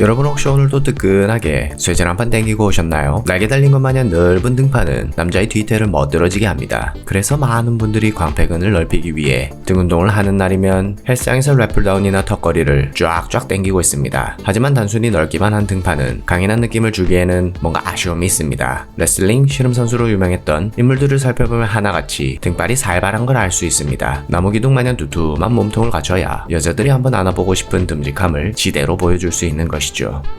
여러분 혹시 오늘도 뜨끈하게 쇠질 한판 땡기고 오셨나요? 날개 달린 것 마냥 넓은 등판은 남자의 뒤태를 멋들어지게 합니다. 그래서 많은 분들이 광배근을 넓히기 위해 등 운동을 하는 날이면 헬스장에서 랩풀다운이나 턱걸이를 쫙쫙 땡기고 있습니다. 하지만 단순히 넓기만 한 등판은 강인한 느낌을 주기에는 뭔가 아쉬움이 있습니다. 레슬링, 씨름 선수로 유명했던 인물들을 살펴보면 하나같이 등발이 살발한 걸 알 수 있습니다. 나무기둥 마냥 두툼한 몸통을 갖춰야 여자들이 한번 안아보고 싶은 듬직함을 지대로 보여줄 수 있는 것이죠.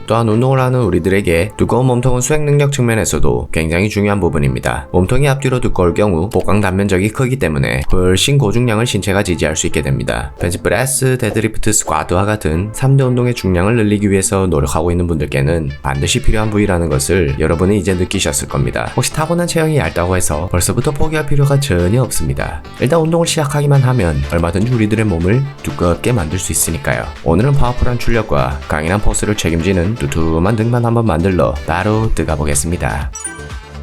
또한 운동을 하는 우리들에게 두꺼운 몸통은 수행 능력 측면에서도 굉장히 중요한 부분입니다. 몸통이 앞뒤로 두꺼울 경우 복강 단면적이 크기 때문에 훨씬 고중량을 신체가 지지할 수 있게 됩니다. 벤치프레스, 데드리프트, 스쿼트와 같은 3대 운동의 중량을 늘리기 위해서 노력하고 있는 분들께는 반드시 필요한 부위라는 것을 여러분이 이제 느끼셨을 겁니다. 혹시 타고난 체형이 얇다고 해서 벌써부터 포기할 필요가 전혀 없습니다. 일단 운동을 시작하기만 하면 얼마든지 우리들의 몸을 두껍게 만들 수 있으니까요. 오늘은 파워풀한 출력과 강인한 포스를 책임지는 두툼한 등판 한번 만들러 바로 뜨가 보겠습니다.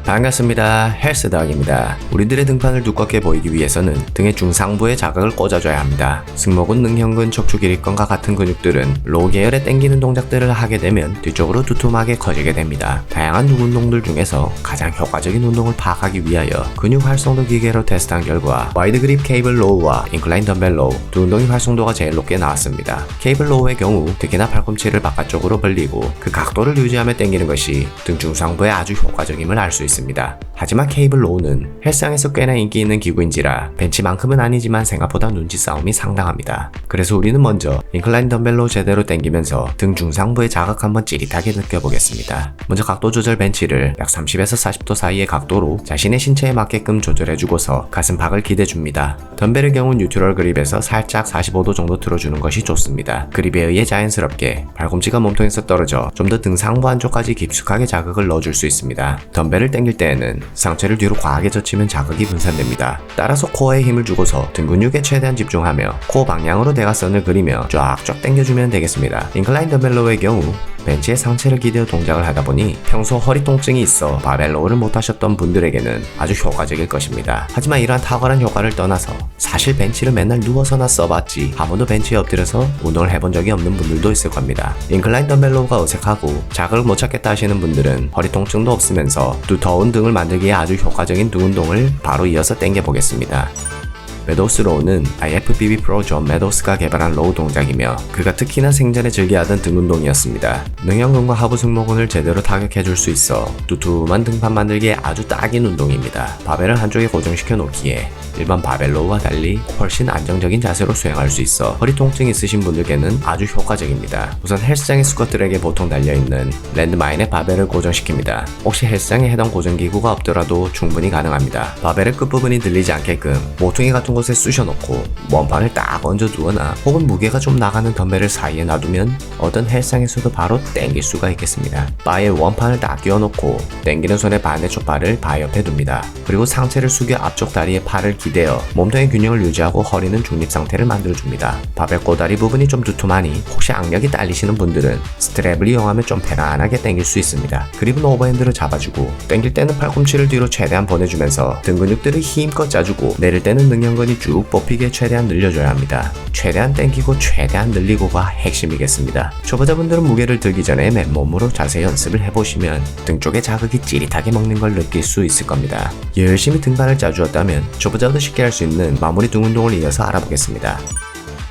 반갑습니다. 헬스덕입니다. 우리들의 등판을 두껍게 보이기 위해서는 등의 중상부에 자극을 꽂아줘야 합니다. 승모근, 능형근, 척추기립근과 같은 근육들은 로우 계열의 당기는 동작들을 하게 되면 뒤쪽으로 두툼하게 커지게 됩니다. 다양한 운동들 중에서 가장 효과적인 운동을 파악하기 위하여 근육 활성도 기계로 테스트한 결과 와이드 그립 케이블 로우와 인클라인 덤벨 로우 두 운동의 활성도가 제일 높게 나왔습니다. 케이블 로우의 경우 특히나 팔꿈치를 바깥쪽으로 벌리고 그 각도를 유지하며 당기는 것이 등 중상부에 아주 효과적임을 알 수 있습니다. 하지만 케이블 로우는 헬스장에서 꽤나 인기 있는 기구인지라 벤치만큼은 아니지만 생각보다 눈치 싸움이 상당합니다. 그래서 우리는 먼저 인클라인 덤벨로 제대로 당기면서 등 중상부의 자극 한번 찌릿하게 느껴보겠습니다. 먼저 각도 조절 벤치를 약 30에서 40도 사이의 각도로 자신의 신체에 맞게끔 조절해주고서 가슴팍을 기대줍니다. 덤벨의 경우 뉴트럴 그립에서 살짝 45도 정도 틀어주는 것이 좋습니다. 그립에 의해 자연스럽게 발꿈치가 몸통에서 떨어져 좀 더 등 상부 안쪽까지 깊숙하게 자극을 넣어줄 수 있습니다. 덤벨을 당길 때에는 상체를 뒤로 과하게 젖히면 자극이 분산됩니다. 따라서 코어에 힘을 주고서 등 근육에 최대한 집중하며 코 방향으로 대각선을 그리며 쫙쫙 당겨주면 되겠습니다. 인클라인 덤벨로의 경우 벤치에 상체를 기대어 동작을 하다 보니 평소 허리 통증이 있어 바벨 로우를 못하셨던 분들에게는 아주 효과적일 것입니다. 하지만 이러한 탁월한 효과를 떠나서 사실 벤치를 맨날 누워서나 써봤지 한 번도 벤치에 엎드려서 운동을 해본 적이 없는 분들도 있을 겁니다. 인클라인 덤벨 로우가 어색하고 자극을 못 찾겠다 하시는 분들은 허리 통증도 없으면서 두터운 등을 만들기에 아주 효과적인 등 운동을 바로 이어서 당겨 보겠습니다. 메도우스 로우는 IFBB 프로 존 메도우스가 개발한 로우 동작이며 그가 특히나 생전에 즐겨하던 등 운동이었습니다. 능형근과 하부 승모근을 제대로 타격해줄 수 있어 두툼한 등판 만들기에 아주 딱인 운동입니다. 바벨을 한쪽에 고정시켜 놓기에 일반 바벨 로우와 달리 훨씬 안정적인 자세로 수행할 수 있어 허리 통증이 있으신 분들께는 아주 효과적입니다. 우선 헬스장의 스쿼트랙에 보통 달려있는 랜드마인에 바벨을 고정시킵니다. 혹시 헬스장에 해당 고정기구가 없더라도 충분히 가능합니다. 바벨의 끝부분이 들리지 않게끔 모퉁이 같은 곳에 쑤셔놓고 원판을 딱 얹어두거나 혹은 무게가 좀 나가는 덤벨을 사이에 놔두면 어떤 헬스장에서도 바로 당길 수가 있겠습니다. 바에 원판을 딱 끼워놓고 당기는 손의 반대쪽 발을 바 옆에 둡니다. 그리고 상체를 숙여 앞쪽 다리에 팔을 기대어 몸통의 균형을 유지하고 허리는 중립 상태를 만들어줍니다. 바벨 꼬다리 부분이 좀 두툼하니 혹시 악력이 딸리시는 분들은 스트랩을 이용하면 좀 편안하게 당길 수 있습니다. 그립은 오버핸드를 잡아주고 당길 때는 팔꿈치를 뒤로 최대한 보내주면서 등 근육들을 힘껏 짜주고 내릴 때는 능형근이 쭉 뽑히게 최대한 늘려줘야 합니다. 최대한 당기고 최대한 늘리고가 핵심이겠습니다. 초보자분들은 무게를 들기 전에 맨몸으로 자세 연습을 해보시면 등 쪽에 자극이 찌릿하게 먹는 걸 느낄 수 있을 겁니다. 열심히 등반을 짜주었다면 초보자도 쉽게 할 수 있는 마무리 등 운동을 이어서 알아보겠습니다.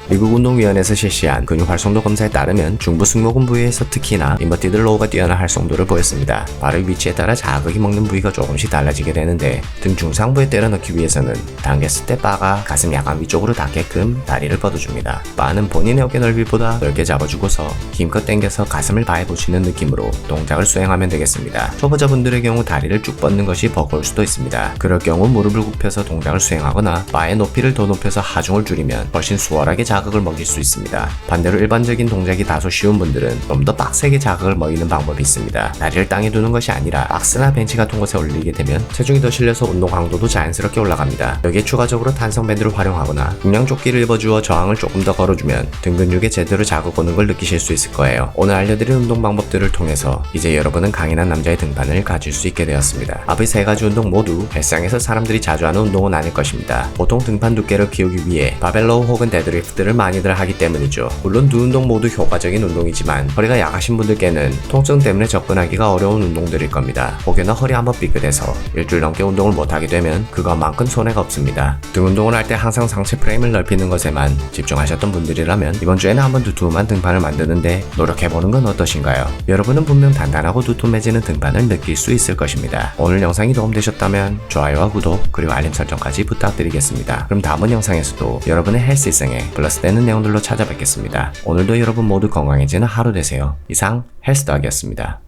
미국 운동위원회에서 실시한 근육 활성도 검사에 따르면 중부 승모근 부위에서 특히나 인버티드 로우가 뛰어난 활성도를 보였습니다. 발의 위치에 따라 자극이 먹는 부위가 조금씩 달라지게 되는데 등 중상부에 때려 넣기 위해서는 당겼을 때 바가 가슴 약간 위쪽으로 닿게끔 다리를 뻗어줍니다. 바는 본인의 어깨 넓이보다 넓게 잡아주고서 힘껏 당겨서 가슴을 바에 붙이는 느낌으로 동작을 수행하면 되겠습니다. 초보자분들의 경우 다리를 쭉 뻗는 것이 버거울 수도 있습니다. 그럴 경우 무릎을 굽혀서 동작을 수행하거나 바의 높이를 더 높여서 하중을 줄이면 훨씬 수월하게 자극을 먹일 수 있습니다. 반대로 일반적인 동작이 다소 쉬운 분들은 좀 더 빡세게 자극을 먹이는 방법이 있습니다. 다리를 땅에 두는 것이 아니라 박스나 벤치 같은 곳에 올리게 되면 체중이 더 실려서 운동 강도도 자연스럽게 올라갑니다. 여기에 추가적으로 탄성 밴드를 활용하거나 중량 조끼를 입어주어 저항을 조금 더 걸어주면 등 근육에 제대로 자극 오는 걸 느끼실 수 있을 거예요. 오늘 알려드린 운동 방법들을 통해서 이제 여러분은 강인한 남자의 등판을 가질 수 있게 되었습니다. 앞의 세 가지 운동 모두 헬스장에서 사람들이 자주 하는 운동은 아닐 것입니다. 보통 등판 두께를 키우기 위해 바벨 로우 혹은 데드리프트 스텝들을 많이들 하기 때문이죠. 물론 두 운동 모두 효과적인 운동이지만 허리가 약하신 분들께는 통증 때문에 접근하기가 어려운 운동들일 겁니다. 혹여나 허리 한번 삐끗해서 일주일 넘게 운동을 못하게 되면 그것만큼 손해가 없습니다. 등 운동을 할 때 항상 상체 프레임을 넓히는 것에만 집중하셨던 분들이라면 이번 주에는 한번 두툼한 등판을 만드는데 노력해보는 건 어떠신가요? 여러분은 분명 단단하고 두툼해지는 등판을 느낄 수 있을 것입니다. 오늘 영상이 도움되셨다면 좋아요와 구독 그리고 알림 설정까지 부탁드리겠습니다. 그럼 다음 영상에서도 여러분의 헬스 일생에 플러스되는 내용들로 찾아뵙겠습니다. 오늘도 여러분 모두 건강해지는 하루 되세요. 이상 헬스덕이었습니다.